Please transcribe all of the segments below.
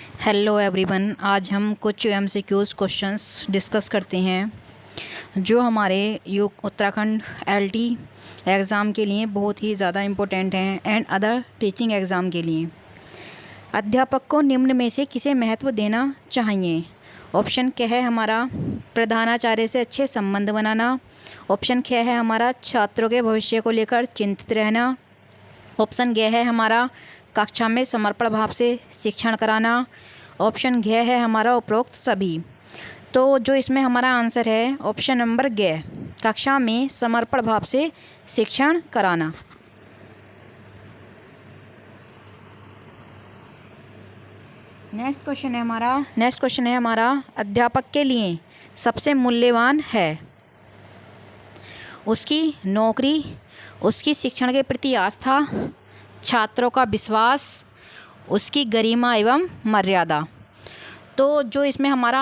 Hello everyone, आज हम कुछ एमसीक्यूज़ क्वेश्चंस डिस्कस करते हैं जो हमारे उत्तराखंड एलटी एग्ज़ाम के लिए बहुत ही ज़्यादा इम्पोर्टेंट हैं एंड अदर टीचिंग एग्ज़ाम के लिए। अध्यापक को निम्न में से किसे महत्व देना चाहिए? ऑप्शन क्या है हमारा प्रधानाचार्य से अच्छे संबंध बनाना। ऑप्शन क्या है हमारा छात्रों के भविष्य को लेकर चिंतित रहना। ऑप्शन ग है हमारा कक्षा में समर्पण भाव से शिक्षण कराना। ऑप्शन घ है हमारा उपरोक्त सभी। तो जो इसमें हमारा आंसर है ऑप्शन नंबर ग, कक्षा में समर्पण भाव से शिक्षण कराना। नेक्स्ट क्वेश्चन है हमारा अध्यापक के लिए सबसे मूल्यवान है उसकी नौकरी, उसकी शिक्षण के प्रति आस्था, छात्रों का विश्वास, उसकी गरिमा एवं मर्यादा। तो जो इसमें हमारा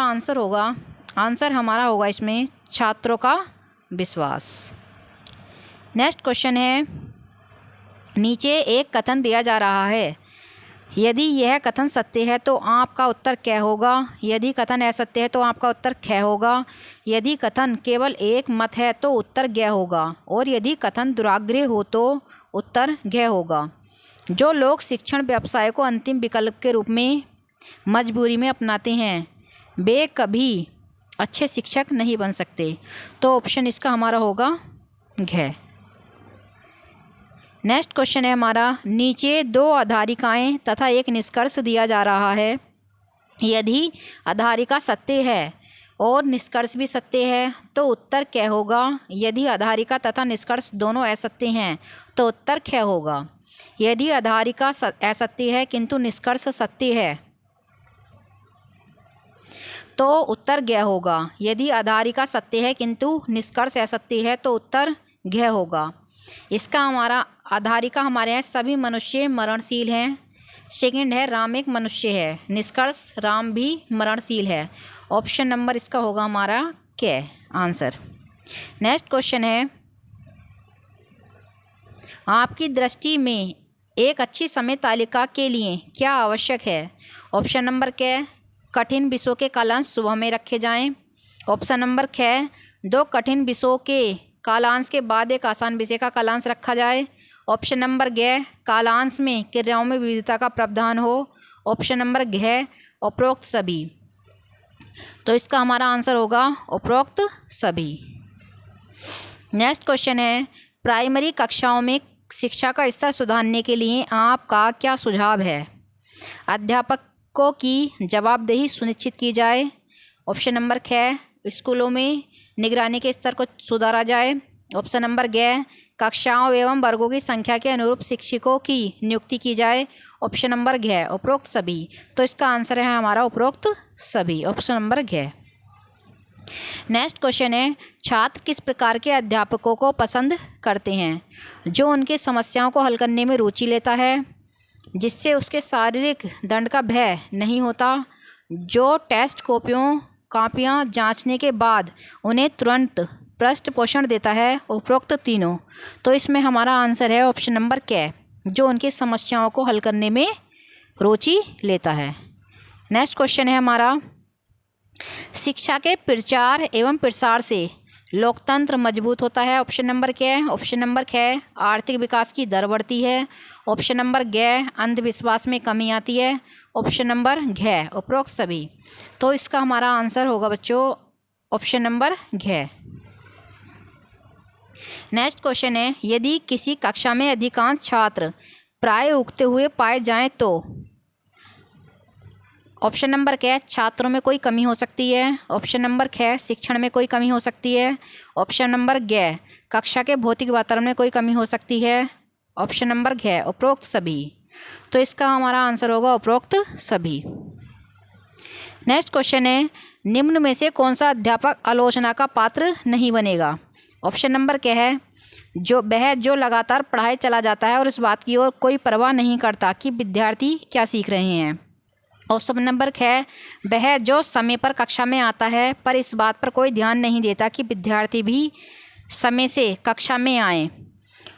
आंसर हमारा होगा इसमें छात्रों का विश्वास। नेक्स्ट क्वेश्चन है, नीचे एक कथन दिया जा रहा है, यदि यह कथन सत्य है तो आपका उत्तर क्या होगा? यदि कथन असत्य है तो आपका उत्तर ख होगा। यदि कथन केवल एक मत है तो उत्तर ग होगा, और यदि कथन दुराग्रह हो तो उत्तर घ होगा। जो लोग शिक्षण व्यवसाय को अंतिम विकल्प के रूप में मजबूरी में अपनाते हैं वे कभी अच्छे शिक्षक नहीं बन सकते। तो ऑप्शन इसका हमारा होगा घ। नेक्स्ट क्वेश्चन है हमारा, नीचे दो आधारिकाएं तथा एक निष्कर्ष दिया जा रहा है। यदि आधारिका सत्य है और निष्कर्ष भी सत्य है तो उत्तर क्या होगा? यदि आधारिका तथा निष्कर्ष दोनों असत्य हैं तो उत्तर क्या होगा? यदि आधारिका असत्य है किंतु निष्कर्ष सत्य है तो उत्तर घ होगा। यदि आधारिका सत्य है किंतु निष्कर्ष असत्य है तो उत्तर घ होगा। इसका हमारा आधारिका हमारे यहाँ सभी मनुष्य मरणशील हैं। सेकंड है राम एक मनुष्य है। निष्कर्ष राम भी मरणशील है। ऑप्शन नंबर इसका होगा हमारा क्या आंसर। नेक्स्ट क्वेश्चन है, आपकी दृष्टि में एक अच्छी समय तालिका के लिए क्या आवश्यक है? ऑप्शन नंबर क्या कठिन विषयों के कालांश सुबह में रखे जाएं। ऑप्शन नंबर ख दो कठिन विषयों के कालांश के बाद एक आसान विषय का कालांश रखा जाए। ऑप्शन नंबर ग कालांश में क्रियाओं में विविधता का प्रावधान हो। ऑप्शन नंबर घ उपरोक्त सभी। तो इसका हमारा आंसर होगा उपरोक्त सभी। नेक्स्ट क्वेश्चन है, प्राइमरी कक्षाओं में शिक्षा का स्तर सुधारने के लिए आपका क्या सुझाव है? अध्यापकों की जवाबदेही सुनिश्चित की जाए। ऑप्शन नंबर ख स्कूलों में निगरानी के स्तर को सुधारा जाए। ऑप्शन नंबर ग कक्षाओं एवं वर्गों की संख्या के अनुरूप शिक्षकों की नियुक्ति की जाए। ऑप्शन नंबर घ उपरोक्त सभी। तो इसका आंसर है हमारा उपरोक्त सभी, ऑप्शन नंबर घ। नेक्स्ट क्वेश्चन है, छात्र किस प्रकार के अध्यापकों को पसंद करते हैं? जो उनकी समस्याओं को हल करने में रुचि लेता है, जिससे उसके शारीरिक दंड का भय नहीं होता, जो टेस्ट कापियाँ जांचने के बाद उन्हें तुरंत पृष्ठ पोषण देता है, उपरोक्त तीनों। तो इसमें हमारा आंसर है ऑप्शन नंबर क, जो उनकी समस्याओं को हल करने में रुचि लेता है। नेक्स्ट क्वेश्चन है हमारा, शिक्षा के प्रचार एवं प्रसार से लोकतंत्र मजबूत होता है। ऑप्शन नंबर क्या है? ऑप्शन नंबर ख आर्थिक विकास की दर बढ़ती है। ऑप्शन नंबर ग अंधविश्वास में कमी आती है। ऑप्शन नंबर घ उपरोक्त सभी। तो इसका हमारा आंसर होगा बच्चों ऑप्शन नंबर घ। नेक्स्ट क्वेश्चन है, यदि किसी कक्षा में अधिकांश छात्र प्राय उगते हुए पाए जाएं तो ऑप्शन नंबर क्या छात्रों में कोई कमी हो सकती है। ऑप्शन नंबर ख शिक्षण में कोई कमी हो सकती है। ऑप्शन नंबर ग कक्षा के भौतिक वातावरण में कोई कमी हो सकती है। ऑप्शन नंबर घ उपरोक्त सभी। तो इसका हमारा आंसर होगा उपरोक्त सभी। नेक्स्ट क्वेश्चन है, निम्न में से कौन सा अध्यापक आलोचना का पात्र नहीं बनेगा? ऑप्शन नंबर क्या है जो लगातार पढ़ाई चला जाता है और इस बात की ओर कोई परवाह नहीं करता कि विद्यार्थी क्या सीख रहे हैं। ऑप्शन नंबर ख वह जो समय पर कक्षा में आता है पर इस बात पर कोई ध्यान नहीं देता कि विद्यार्थी भी समय से कक्षा में आए।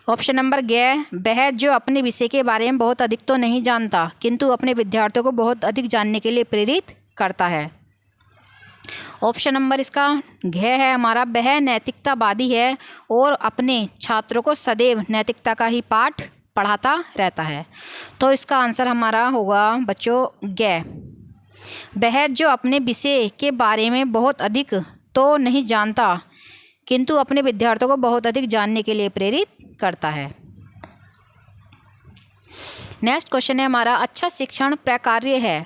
ऑप्शन नंबर ग, वह जो अपने विषय के बारे में बहुत अधिक तो नहीं जानता किंतु अपने विद्यार्थियों को बहुत अधिक जानने के लिए प्रेरित करता है। ऑप्शन नंबर इसका घ है हमारा, वह नैतिकतावादी है और अपने छात्रों को सदैव नैतिकता का ही पाठ पढ़ाता रहता है। तो इसका आंसर हमारा होगा बच्चों ग। वह जो अपने विषय के बारे में बहुत अधिक तो नहीं जानता किंतु अपने विद्यार्थियों को बहुत अधिक जानने के लिए प्रेरित करता है। नेक्स्ट क्वेश्चन है हमारा, अच्छा शिक्षण प्रकार्य है।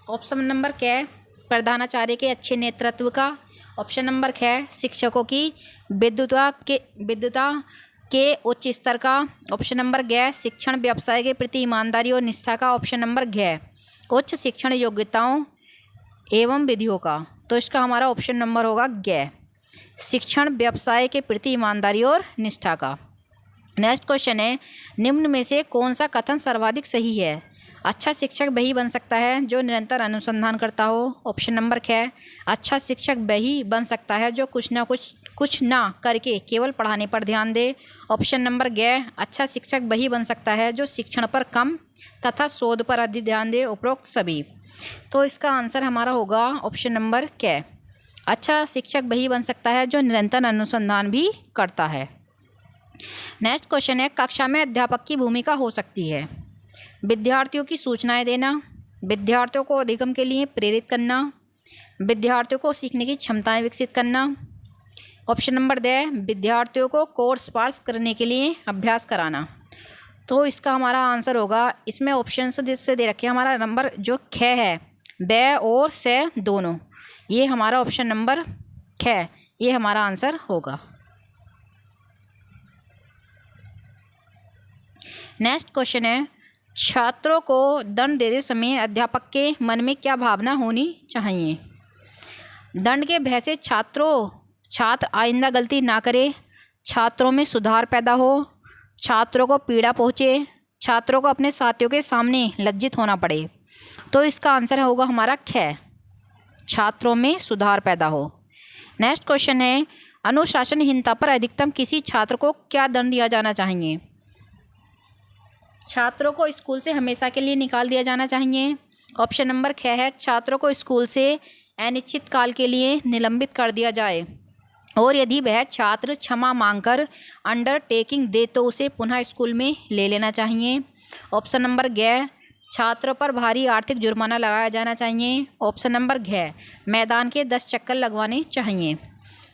ऑप्शन नंबर क, प्रधानाचार्य के अच्छे नेतृत्व का। ऑप्शन नंबर ख, शिक्षकों की विद्वता के उच्च स्तर का। ऑप्शन नंबर ग, शिक्षण व्यवसाय के प्रति ईमानदारी और निष्ठा का। ऑप्शन नंबर घ, उच्च शिक्षण योग्यताओं एवं विधियों का। तो इसका हमारा ऑप्शन नंबर होगा ग, शिक्षण व्यवसाय के प्रति ईमानदारी और निष्ठा का। नेक्स्ट क्वेश्चन है, निम्न में से कौन सा कथन सर्वाधिक सही है। अच्छा शिक्षक वही बन सकता है जो निरंतर अनुसंधान करता हो। ऑप्शन नंबर ख, अच्छा शिक्षक वही बन सकता है जो कुछ ना करके केवल पढ़ाने पर ध्यान दे। ऑप्शन नंबर ग, अच्छा शिक्षक वही बन सकता है जो शिक्षण पर कम तथा शोध पर अधिक ध्यान दे। उपरोक्त सभी। तो इसका आंसर हमारा होगा ऑप्शन नंबर क, अच्छा शिक्षक वही बन सकता है जो निरंतर अनुसंधान भी करता है। नेक्स्ट क्वेश्चन है, कक्षा में अध्यापक की भूमिका हो सकती है विद्यार्थियों की सूचनाएं देना, विद्यार्थियों को अधिगम के लिए प्रेरित करना, विद्यार्थियों को सीखने की क्षमताएं विकसित करना। ऑप्शन नंबर द, विद्यार्थियों को कोर्स पास करने के लिए अभ्यास कराना। तो इसका हमारा आंसर होगा, इसमें ऑप्शन से दे रखे हमारा नंबर जो ख है, ब और से दोनों, ये हमारा ऑप्शन नंबर ख, ये हमारा आंसर होगा। नेक्स्ट क्वेश्चन है, छात्रों को दंड देते समय अध्यापक के मन में क्या भावना होनी चाहिए। दंड के भय से छात्र आइंदा गलती ना करे, छात्रों में सुधार पैदा हो, छात्रों को पीड़ा पहुँचे, छात्रों को अपने साथियों के सामने लज्जित होना पड़े। तो इसका आंसर होगा हमारा ख, छात्रों में सुधार पैदा हो। नेक्स्ट क्वेश्चन है, अनुशासनहीनता पर अधिकतम किसी छात्र को क्या दंड दिया जाना चाहिए। छात्रों को स्कूल से हमेशा के लिए निकाल दिया जाना चाहिए। ऑप्शन नंबर ख है, छात्रों को स्कूल से अनिश्चित काल के लिए निलंबित कर दिया जाए और यदि वह छात्र क्षमा मांगकर अंडरटेकिंग दे तो उसे पुनः स्कूल में ले लेना चाहिए। ऑप्शन नंबर ग, छात्रों पर भारी आर्थिक जुर्माना लगाया जाना चाहिए। ऑप्शन नंबर घ, मैदान के 10 चक्कर लगवाने चाहिए।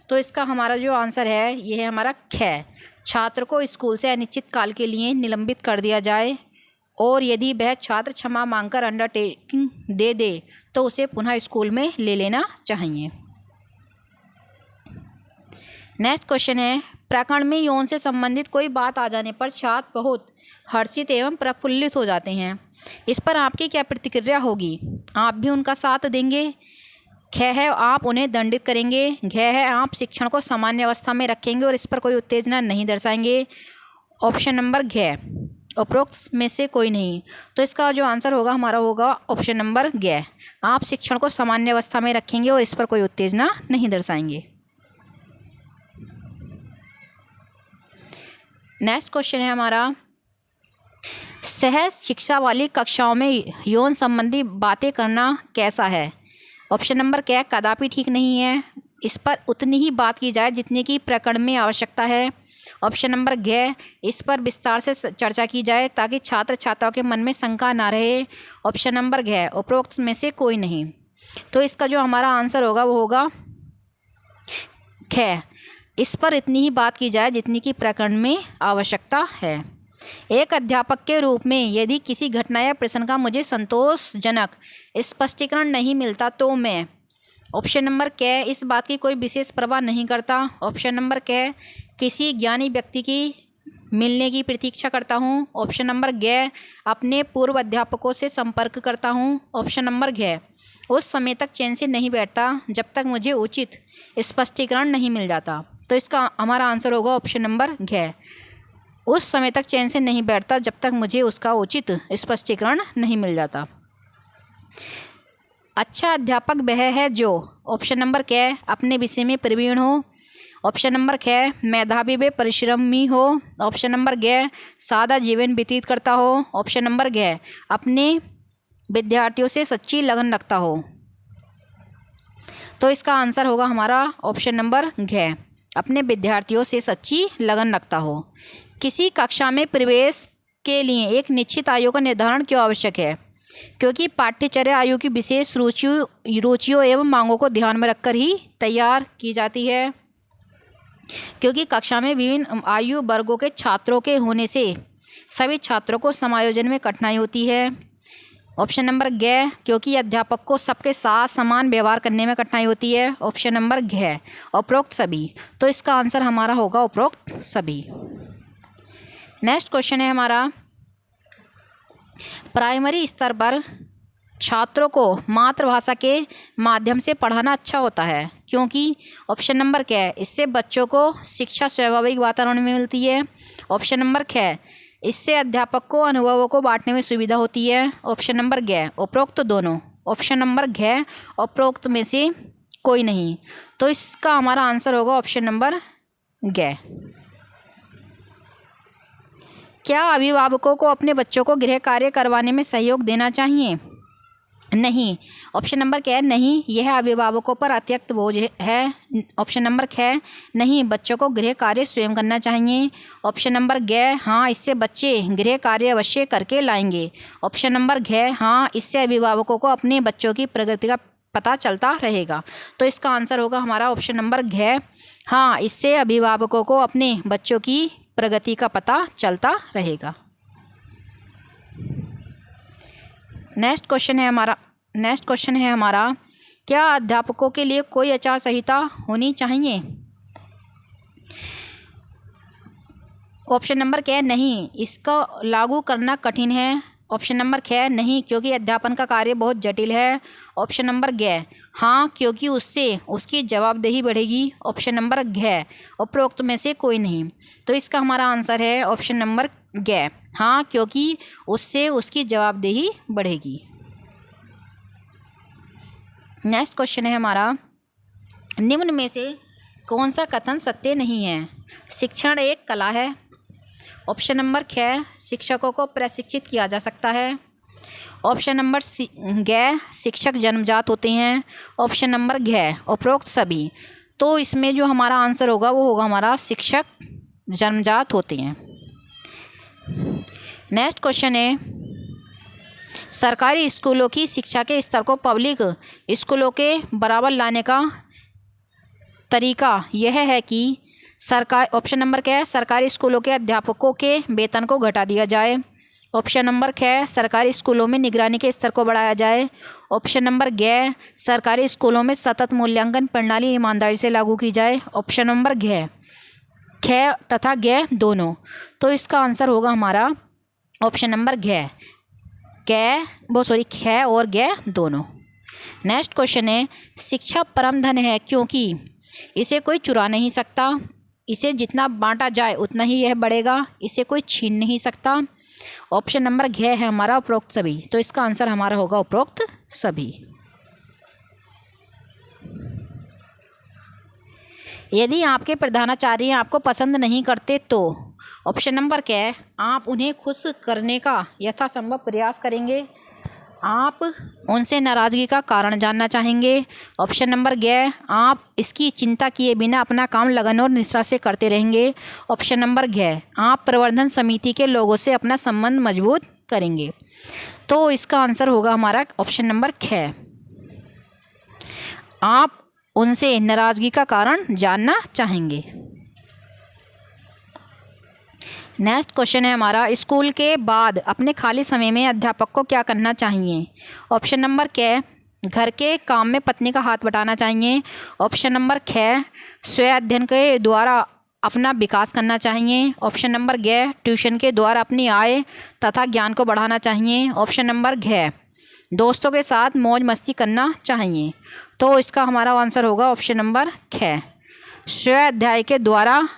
तो इसका हमारा जो आंसर है ये है हमारा ख, छात्र को स्कूल से अनिश्चित काल के लिए निलंबित कर दिया जाए और यदि वह छात्र क्षमा मांगकर अंडरटेकिंग दे तो उसे पुनः स्कूल में ले लेना चाहिए। नेक्स्ट क्वेश्चन है, प्रकरण में यौन से संबंधित कोई बात आ जाने पर छात्र बहुत हर्षित एवं प्रफुल्लित हो जाते हैं। इस पर आपकी क्या प्रतिक्रिया होगी। आप भी उनका साथ देंगे। ख है, आप उन्हें दंडित करेंगे। घ है, आप शिक्षण को सामान्य अवस्था में रखेंगे और इस पर कोई उत्तेजना नहीं दर्शाएंगे। ऑप्शन नंबर घ, उपरोक्त में से कोई नहीं। तो इसका जो आंसर होगा हमारा होगा ऑप्शन नंबर घ, आप शिक्षण को सामान्य अवस्था में रखेंगे और इस पर कोई उत्तेजना नहीं दर्शाएंगे। नेक्स्ट क्वेश्चन है हमारा, सहज शिक्षा वाली कक्षाओं में यौन संबंधी बातें करना कैसा है। ऑप्शन नंबर क, कदापि ठीक नहीं है, इस पर उतनी ही बात की जाए जितनी की प्रकरण में आवश्यकता है। ऑप्शन नंबर घ, इस पर विस्तार से चर्चा की जाए ताकि छात्र छात्राओं के मन में शंका ना रहे। ऑप्शन नंबर घ, उपरोक्त में से कोई नहीं। तो इसका जो हमारा आंसर होगा वो होगा ख, इस पर इतनी ही बात की जाए जितनी की प्रकरण में आवश्यकता है। एक अध्यापक के रूप में यदि किसी घटना या प्रश्न का मुझे संतोषजनक स्पष्टीकरण नहीं मिलता तो मैं। ऑप्शन नंबर क, इस बात की कोई विशेष परवाह नहीं करता। ऑप्शन नंबर क, किसी ज्ञानी व्यक्ति की मिलने की प्रतीक्षा करता हूँ। ऑप्शन नंबर ग, अपने पूर्व अध्यापकों से संपर्क करता हूँ। ऑप्शन नंबर घ, उस समय तक चैन से नहीं बैठता जब तक मुझे उचित स्पष्टीकरण नहीं मिल जाता। तो इसका हमारा आंसर होगा ऑप्शन नंबर घ, उस समय तक चैन से नहीं बैठता जब तक मुझे उसका उचित स्पष्टीकरण नहीं मिल जाता। अच्छा अध्यापक वह है जो। ऑप्शन नंबर क, अपने विषय में प्रवीण हो। ऑप्शन नंबर ख मेधावी व परिश्रमी हो। ऑप्शन नंबर ग सादा जीवन व्यतीत करता हो। ऑप्शन नंबर घ अपने विद्यार्थियों से सच्ची लगन रखता हो। तो इसका आंसर होगा हमारा ऑप्शन नंबर घ अपने विद्यार्थियों से सच्ची लगन रखता हो। किसी कक्षा में प्रवेश के लिए एक निश्चित आयु का निर्धारण क्यों आवश्यक है? क्योंकि पाठ्यचर्या आयु की विशेष रुचियों एवं मांगों को ध्यान में रखकर ही तैयार की जाती है। क्योंकि कक्षा में विभिन्न आयु वर्गों के छात्रों के होने से सभी छात्रों को समायोजन में कठिनाई होती है। ऑप्शन नंबर ग क्योंकि अध्यापक को सबके साथ समान व्यवहार करने में कठिनाई होती है। ऑप्शन नंबर घ उपरोक्त सभी। तो इसका आंसर हमारा होगा उपरोक्त सभी। नेक्स्ट क्वेश्चन है हमारा, प्राइमरी स्तर पर छात्रों को मातृभाषा के माध्यम से पढ़ाना अच्छा होता है क्योंकि ऑप्शन नंबर क्या है इससे बच्चों को शिक्षा स्वाभाविक वातावरण में मिलती है। ऑप्शन नंबर ख इससे अध्यापक को अनुभवों को बांटने में सुविधा होती है। ऑप्शन नंबर ग उपरोक्त दोनों। ऑप्शन नंबर घ उपरोक्त में से कोई नहीं। तो इसका हमारा आंसर होगा ऑप्शन नंबर ग। क्या अभिभावकों को अपने बच्चों को गृह कार्य करवाने में सहयोग देना चाहिए? नहीं। ऑप्शन नंबर क्या है नहीं, यह अभिभावकों पर अतिरिक्त बोझ है। ऑप्शन नंबर ख नहीं, बच्चों को गृह कार्य स्वयं करना चाहिए। ऑप्शन नंबर ग हाँ, इससे बच्चे गृह कार्य अवश्य करके लाएंगे। ऑप्शन नंबर घ हाँ, इससे अभिभावकों को अपने बच्चों की प्रगति का पता चलता रहेगा। तो इसका आंसर होगा हमारा ऑप्शन नंबर घ हाँ, इससे अभिभावकों को अपने बच्चों की प्रगति का पता चलता रहेगा। नेक्स्ट क्वेश्चन है हमारा क्या अध्यापकों के लिए कोई आचार संहिता होनी चाहिए? ऑप्शन नंबर क्या है नहीं, इसका लागू करना कठिन है। ऑप्शन नंबर ख नहीं, क्योंकि अध्यापन का कार्य बहुत जटिल है। ऑप्शन नंबर ग हाँ, क्योंकि उससे उसकी जवाबदेही बढ़ेगी। ऑप्शन नंबर घ उपरोक्त में से कोई नहीं। तो इसका हमारा आंसर है ऑप्शन नंबर ग हाँ, क्योंकि उससे उसकी जवाबदेही बढ़ेगी। नेक्स्ट क्वेश्चन है हमारा, निम्न में से कौन सा कथन सत्य नहीं है? शिक्षण एक कला है। ऑप्शन नंबर ख शिक्षकों को प्रशिक्षित किया जा सकता है। ऑप्शन नंबर ग शिक्षक जन्मजात होते हैं। ऑप्शन नंबर घ उपरोक्त सभी। तो इसमें जो हमारा आंसर होगा वो होगा हमारा शिक्षक जन्मजात होते हैं। नेक्स्ट क्वेश्चन है, सरकारी स्कूलों की शिक्षा के स्तर को पब्लिक स्कूलों के बराबर लाने का तरीका यह है कि ऑप्शन नंबर क्या है सरकारी स्कूलों के अध्यापकों के वेतन को घटा दिया जाए। ऑप्शन नंबर ख सरकारी स्कूलों में निगरानी के स्तर को बढ़ाया जाए। ऑप्शन नंबर ग सरकारी स्कूलों में सतत मूल्यांकन प्रणाली ईमानदारी से लागू की जाए। ऑप्शन नंबर घ ख तथा ग दोनों। तो इसका आंसर होगा हमारा ऑप्शन नंबर घ ख और ग दोनों। नेक्स्ट क्वेश्चन है, शिक्षा परम धन है क्योंकि इसे कोई चुरा नहीं सकता, इसे जितना बांटा जाए उतना ही यह बढ़ेगा, इसे कोई छीन नहीं सकता। ऑप्शन नंबर घ है हमारा उपरोक्त सभी। तो इसका आंसर हमारा होगा उपरोक्त सभी। यदि आपके प्रधानाचार्य आपको पसंद नहीं करते तो ऑप्शन नंबर क्या है आप उन्हें खुश करने का यथासंभव प्रयास करेंगे। आप उनसे नाराज़गी का कारण जानना चाहेंगे। ऑप्शन नंबर ग आप इसकी चिंता किए बिना अपना काम लगन और निष्ठा से करते रहेंगे। ऑप्शन नंबर घ आप प्रबंधन समिति के लोगों से अपना संबंध मजबूत करेंगे। तो इसका आंसर होगा हमारा ऑप्शन नंबर ख आप उनसे नाराज़गी का कारण जानना चाहेंगे। नेक्स्ट क्वेश्चन है हमारा, स्कूल के बाद अपने खाली समय में अध्यापक को क्या करना चाहिए? ऑप्शन नंबर क घर के काम में पत्नी का हाथ बटाना चाहिए। ऑप्शन नंबर ख स्वयं अध्ययन के द्वारा अपना विकास करना चाहिए। ऑप्शन नंबर ग ट्यूशन के द्वारा अपनी आय तथा ज्ञान को बढ़ाना चाहिए। ऑप्शन नंबर घ दोस्तों के साथ मौज मस्ती करना चाहिए। तो इसका हमारा आंसर होगा ऑप्शन नंबर ख स्वयं अध्याय के द्वारा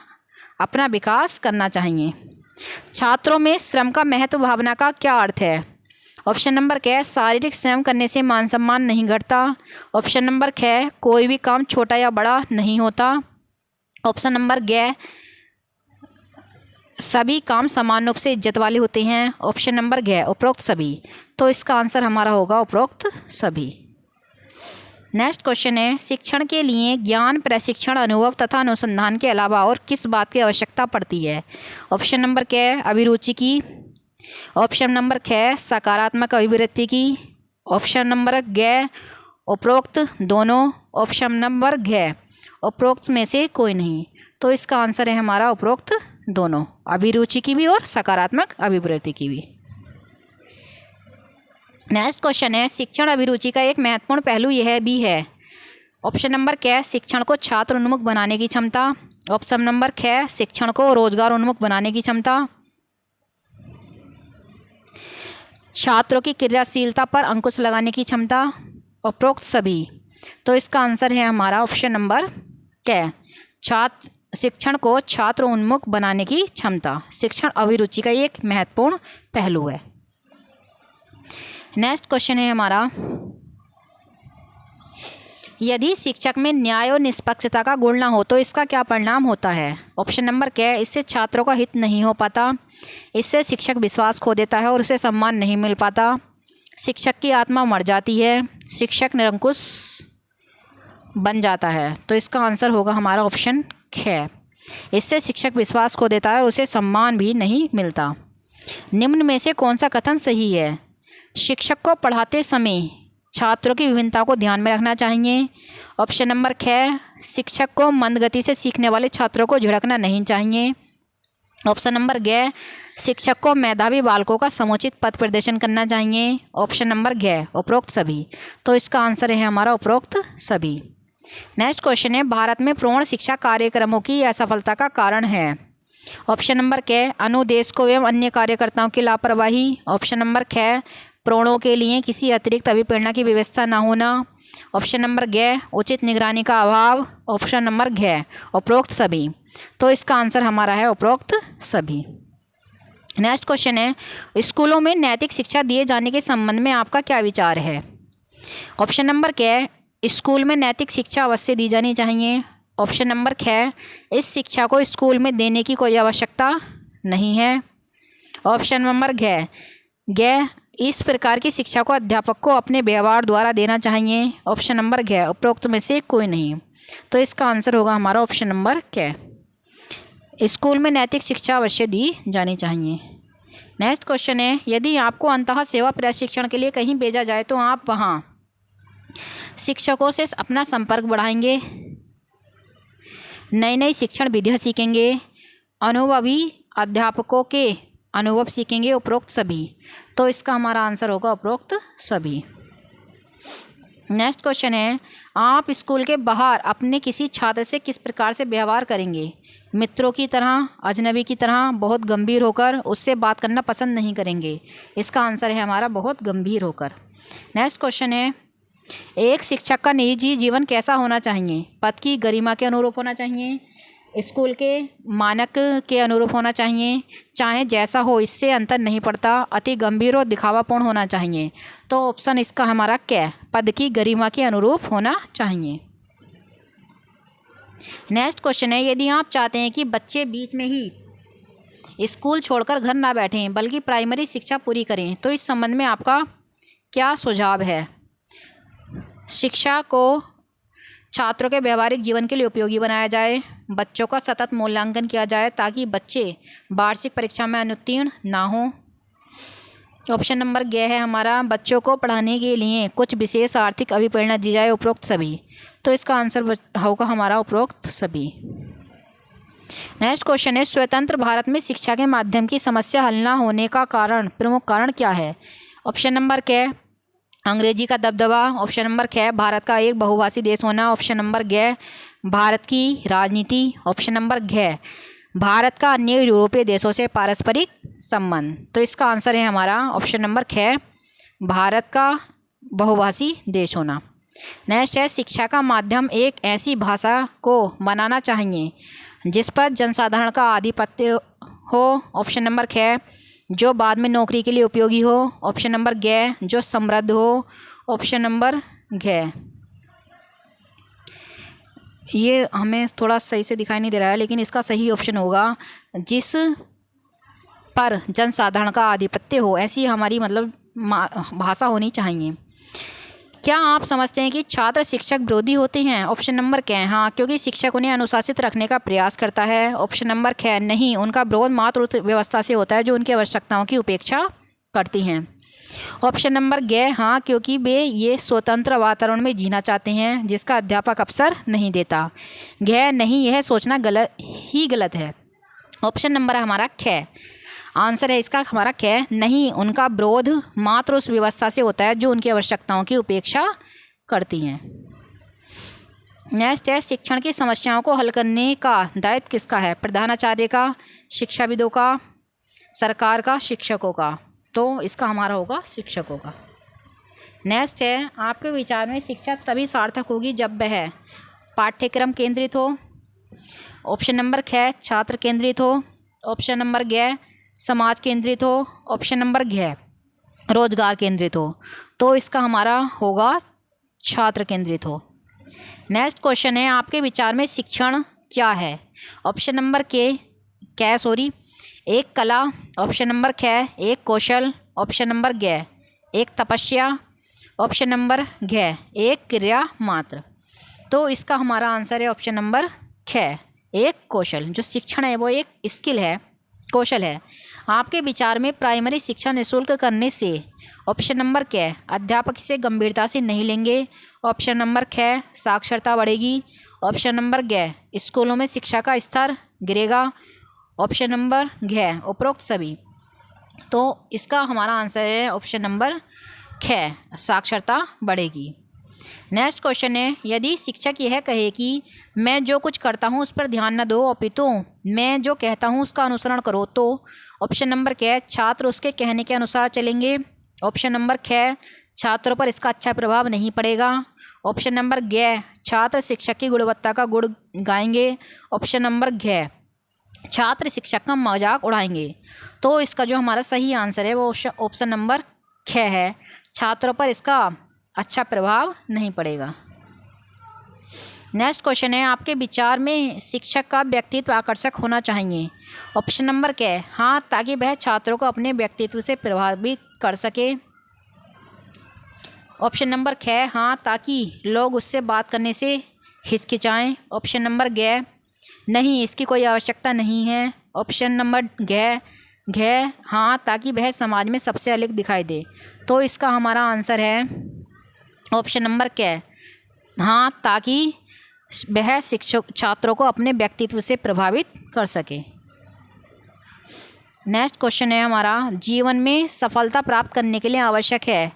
अपना विकास करना चाहिए। छात्रों में श्रम का महत्व भावना का क्या अर्थ है? ऑप्शन नंबर क शारीरिक श्रम करने से मान सम्मान नहीं घटता। ऑप्शन नंबर ख कोई भी काम छोटा या बड़ा नहीं होता। ऑप्शन नंबर ग, सभी काम समान रूप से इज्जत वाले होते हैं। ऑप्शन नंबर घ, उपरोक्त सभी। तो इसका आंसर हमारा होगा उपरोक्त सभी। नेक्स्ट क्वेश्चन है, शिक्षण के लिए ज्ञान, प्रशिक्षण, अनुभव तथा अनुसंधान के अलावा और किस बात की आवश्यकता पड़ती है? ऑप्शन नंबर क, अभिरुचि की। ऑप्शन नंबर ख, सकारात्मक अभिवृत्ति की। ऑप्शन नंबर ग, उपरोक्त दोनों। ऑप्शन नंबर घ, उपरोक्त में से कोई नहीं। तो इसका आंसर है हमारा उपरोक्त दोनों, अभिरुचि की भी और सकारात्मक अभिवृत्ति की भी। नेक्स्ट क्वेश्चन है, शिक्षण अभिरुचि का एक महत्वपूर्ण पहलू यह भी है। ऑप्शन नंबर क, शिक्षण को छात्र उन्मुख बनाने की क्षमता। ऑप्शन नंबर ख, शिक्षण को रोजगार उन्मुख बनाने की क्षमता। छात्रों की क्रियाशीलता पर अंकुश लगाने की क्षमता। उपरोक्त सभी। तो इसका आंसर है हमारा ऑप्शन नंबर क, शिक्षण को छात्र उन्मुख बनाने की क्षमता। शिक्षण अभिरुचि का एक महत्वपूर्ण पहलू है। नेक्स्ट क्वेश्चन है हमारा, यदि शिक्षक में न्याय और निष्पक्षता का गुण ना हो तो इसका क्या परिणाम होता है? ऑप्शन नंबर क, इससे छात्रों का हित नहीं हो पाता। इससे शिक्षक विश्वास खो देता है और उसे सम्मान नहीं मिल पाता। शिक्षक की आत्मा मर जाती है। शिक्षक निरंकुश बन जाता है। तो इसका आंसर होगा हमारा ऑप्शन ख, इससे शिक्षक विश्वास खो देता है और उसे सम्मान भी नहीं मिलता। निम्न में से कौन सा कथन सही है? शिक्षक को पढ़ाते समय छात्रों की विभिन्नता को ध्यान में रखना चाहिए। ऑप्शन नंबर ख, शिक्षक को मंद गति से सीखने वाले छात्रों को झिड़कना नहीं चाहिए। ऑप्शन नंबर ग, शिक्षक को मेधावी बालकों का समुचित पथ प्रदर्शन करना चाहिए। ऑप्शन नंबर घ, उपरोक्त सभी। तो इसका आंसर है हमारा उपरोक्त सभी। नेक्स्ट क्वेश्चन है, भारत में प्रौढ़ शिक्षा कार्यक्रमों की असफलता का कारण है? ऑप्शन नंबर क, अनुदेशकों एवं अन्य कार्यकर्ताओं की लापरवाही। ऑप्शन नंबर ख, प्रौढ़ों के लिए किसी अतिरिक्त अभिप्रेरणा की व्यवस्था न होना। ऑप्शन नंबर ग, उचित निगरानी का अभाव। ऑप्शन नंबर घ, उपरोक्त सभी। तो इसका आंसर हमारा है उपरोक्त सभी। नेक्स्ट क्वेश्चन है, स्कूलों में नैतिक शिक्षा दिए जाने के संबंध में आपका क्या विचार है? ऑप्शन नंबर क, स्कूल में नैतिक शिक्षा अवश्य दी जानी चाहिए। ऑप्शन नंबर ख, इस शिक्षा को स्कूल में देने की कोई आवश्यकता नहीं है। ऑप्शन नंबर ग, इस प्रकार की शिक्षा को अध्यापक को अपने व्यवहार द्वारा देना चाहिए। ऑप्शन नंबर घ, उपरोक्त में से कोई नहीं। तो इसका आंसर होगा हमारा ऑप्शन नंबर क, स्कूल में नैतिक शिक्षा अवश्य दी जानी चाहिए। नेक्स्ट क्वेश्चन है, यदि आपको अंतः सेवा प्रशिक्षण के लिए कहीं भेजा जाए तो आप वहाँ शिक्षकों से अपना संपर्क बढ़ाएंगे, नई नई शिक्षण विधियाँ सीखेंगे, अनुभवी अध्यापकों के अनुभव सीखेंगे, उपरोक्त सभी। तो इसका हमारा आंसर होगा उपरोक्त सभी। नेक्स्ट क्वेश्चन है, आप स्कूल के बाहर अपने किसी छात्र से किस प्रकार से व्यवहार करेंगे? मित्रों की तरह, अजनबी की तरह, बहुत गंभीर होकर, उससे बात करना पसंद नहीं करेंगे। इसका आंसर है हमारा बहुत गंभीर होकर। नेक्स्ट क्वेश्चन है, एक शिक्षक का निजी जीवन कैसा होना चाहिए? पद की गरिमा के अनुरूप होना चाहिए, स्कूल के मानक के अनुरूप होना चाहिए, चाहे जैसा हो इससे अंतर नहीं पड़ता, अति गंभीर और दिखावापूर्ण होना चाहिए। तो ऑप्शन इसका हमारा क्या, पद की गरिमा के अनुरूप होना चाहिए। नेक्स्ट क्वेश्चन है, यदि आप चाहते हैं कि बच्चे बीच में ही स्कूल छोड़कर घर ना बैठें बल्कि प्राइमरी शिक्षा पूरी करें तो इस संबंध में आपका क्या सुझाव है? शिक्षा को छात्रों के व्यवहारिक जीवन के लिए उपयोगी बनाया जाए, बच्चों का सतत मूल्यांकन किया जाए ताकि बच्चे वार्षिक परीक्षा में अनुत्तीर्ण ना हों। ऑप्शन नंबर ग है हमारा, बच्चों को पढ़ाने के लिए कुछ विशेष आर्थिक अभिप्रेरणा दी जाए, उपरोक्त सभी। तो इसका आंसर होगा हमारा उपरोक्त सभी। नेक्स्ट क्वेश्चन है, स्वतंत्र भारत में शिक्षा के माध्यम की समस्या हल ना होने का प्रमुख कारण क्या है? ऑप्शन नंबर क, अंग्रेजी का दबदबा। ऑप्शन नंबर ख, भारत का एक बहुभाषी देश होना। ऑप्शन नंबर ग, भारत की राजनीति। ऑप्शन नंबर घ, भारत का अन्य यूरोपीय देशों से पारस्परिक संबंध। तो इसका आंसर है हमारा ऑप्शन नंबर ख, भारत का बहुभाषी देश होना। नेक्स्ट है, शिक्षा का माध्यम एक ऐसी भाषा को बनाना चाहिए जिस पर जनसाधारण का आधिपत्य हो। ऑप्शन नंबर ख, जो बाद में नौकरी के लिए उपयोगी हो। ऑप्शन नंबर ग, जो समृद्ध हो। ऑप्शन नंबर घ, ये हमें थोड़ा सही से दिखाई नहीं दे रहा है, लेकिन इसका सही ऑप्शन होगा जिस पर जनसाधारण का आधिपत्य हो, ऐसी हमारी मतलब भाषा होनी चाहिए। क्या आप समझते हैं कि छात्र शिक्षक विरोधी होते हैं? ऑप्शन नंबर क्या है? हाँ, क्योंकि शिक्षक उन्हें अनुशासित रखने का प्रयास करता है। ऑप्शन नंबर क्या है? नहीं, उनका विरोध मात्र उस व्यवस्था से होता है जो उनकी आवश्यकताओं की उपेक्षा करती हैं। ऑप्शन नंबर ग, हाँ, क्योंकि वे ये स्वतंत्र वातावरण में जीना चाहते हैं जिसका अध्यापक अवसर नहीं देता। ग नहीं, यह सोचना गलत है। ऑप्शन नंबर है हमारा ख, आंसर है इसका हमारा ख, नहीं, उनका विरोध मात्र उस व्यवस्था से होता है जो उनकी आवश्यकताओं की उपेक्षा करती हैं। नेक्स्ट है, शिक्षण की समस्याओं को हल करने का दायित्व किसका है? प्रधानाचार्य का, शिक्षाविदों का, सरकार का, शिक्षकों का? तो इसका हमारा होगा शिक्षकों का। नेक्स्ट है, आपके विचार में शिक्षा तभी सार्थक होगी जब वह पाठ्यक्रम केंद्रित हो। ऑप्शन नंबर ख, छात्र केंद्रित हो। ऑप्शन नंबर ग, समाज केंद्रित हो। ऑप्शन नंबर घ, रोजगार केंद्रित हो। तो इसका हमारा होगा छात्र केंद्रित हो। नेक्स्ट क्वेश्चन है, आपके विचार में शिक्षण क्या है? ऑप्शन नंबर एक कला। ऑप्शन नंबर ख, एक कौशल। ऑप्शन नंबर ग, एक तपस्या। ऑप्शन नंबर घ, एक क्रिया मात्र। तो इसका हमारा आंसर है ऑप्शन नंबर ख, एक कौशल। जो शिक्षण है वो एक स्किल है, कौशल है। आपके विचार में प्राइमरी शिक्षा निःशुल्क करने से ऑप्शन नंबर क, अध्यापक इसे गंभीरता से नहीं लेंगे। ऑप्शन नंबर ख, साक्षरता बढ़ेगी। ऑप्शन नंबर ग, स्कूलों में शिक्षा का स्तर गिरेगा। ऑप्शन नंबर घ, उपरोक्त सभी। तो इसका हमारा आंसर है ऑप्शन नंबर ख, साक्षरता बढ़ेगी। नेक्स्ट क्वेश्चन है, यदि शिक्षक यह कहे कि मैं जो कुछ करता हूँ उस पर ध्यान न दो अपितु मैं जो कहता हूँ उसका अनुसरण करो, तो ऑप्शन नंबर क्या है? छात्र उसके कहने के अनुसार चलेंगे। ऑप्शन नंबर ख, छात्रों पर इसका अच्छा प्रभाव नहीं पड़ेगा। ऑप्शन नंबर ग, छात्र शिक्षक की गुणवत्ता का गुण गाएंगे। ऑप्शन नंबर घ, छात्र शिक्षक का मजाक उड़ाएंगे। तो इसका जो हमारा सही आंसर है वो ऑप्शन नंबर ख है, छात्रों पर इसका अच्छा प्रभाव नहीं पड़ेगा। नेक्स्ट क्वेश्चन है, आपके विचार में शिक्षक का व्यक्तित्व आकर्षक होना चाहिए। ऑप्शन नंबर क्या है? हाँ, ताकि वह छात्रों को अपने व्यक्तित्व से प्रभावित कर सके। ऑप्शन नंबर ख, हाँ, ताकि लोग उससे बात करने से हिचकिचाएं। ऑप्शन नंबर ग, नहीं, इसकी कोई आवश्यकता नहीं है। ऑप्शन नंबर घ, हाँ, ताकि वह समाज में सबसे अलग दिखाई दे। तो इसका हमारा आंसर है ऑप्शन नंबर क, हाँ, ताकि वह शिक्षक छात्रों को अपने व्यक्तित्व से प्रभावित कर सके। नेक्स्ट क्वेश्चन है हमारा, जीवन में सफलता प्राप्त करने के लिए आवश्यक है।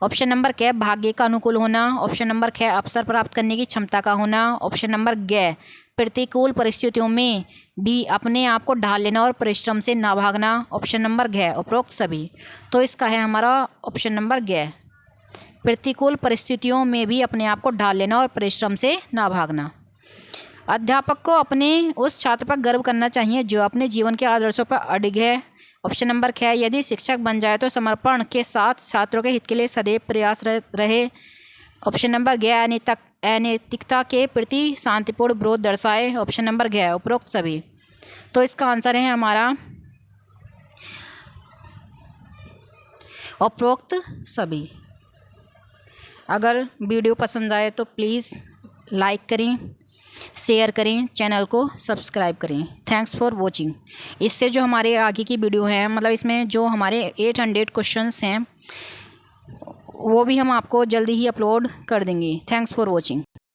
ऑप्शन नंबर क, भाग्य का अनुकूल होना। ऑप्शन नंबर ख, अवसर प्राप्त करने की क्षमता का होना। ऑप्शन नंबर ग, प्रतिकूल परिस्थितियों में भी अपने आप को ढाल लेना और परिश्रम से ना भागना। ऑप्शन नंबर घ, उपरोक्त सभी। तो इसका है हमारा ऑप्शन नंबर ग, प्रतिकूल परिस्थितियों में भी अपने आप को ढाल लेना और परिश्रम से ना भागना। अध्यापक को अपने उस छात्र पर गर्व करना चाहिए जो अपने जीवन के आदर्शों पर अडिग है। ऑप्शन नंबर ख, यदि शिक्षक बन जाए तो समर्पण के साथ छात्रों के हित के लिए सदैव प्रयास रहे। ऑप्शन नंबर ग, अनैतिकता के प्रति शांतिपूर्ण विरोध दर्शाए। ऑप्शन नंबर घ, उपरोक्त सभी। तो इसका आंसर है हमारा उपरोक्त सभी। अगर वीडियो पसंद आए तो प्लीज़ लाइक करें, शेयर करें, चैनल को सब्सक्राइब करें। Thanks for watching. इससे जो हमारे आगे की वीडियो है, मतलब इसमें जो हमारे 800 क्वेश्चंस हैं वो भी हम आपको जल्दी ही अपलोड कर देंगे। Thanks for watching.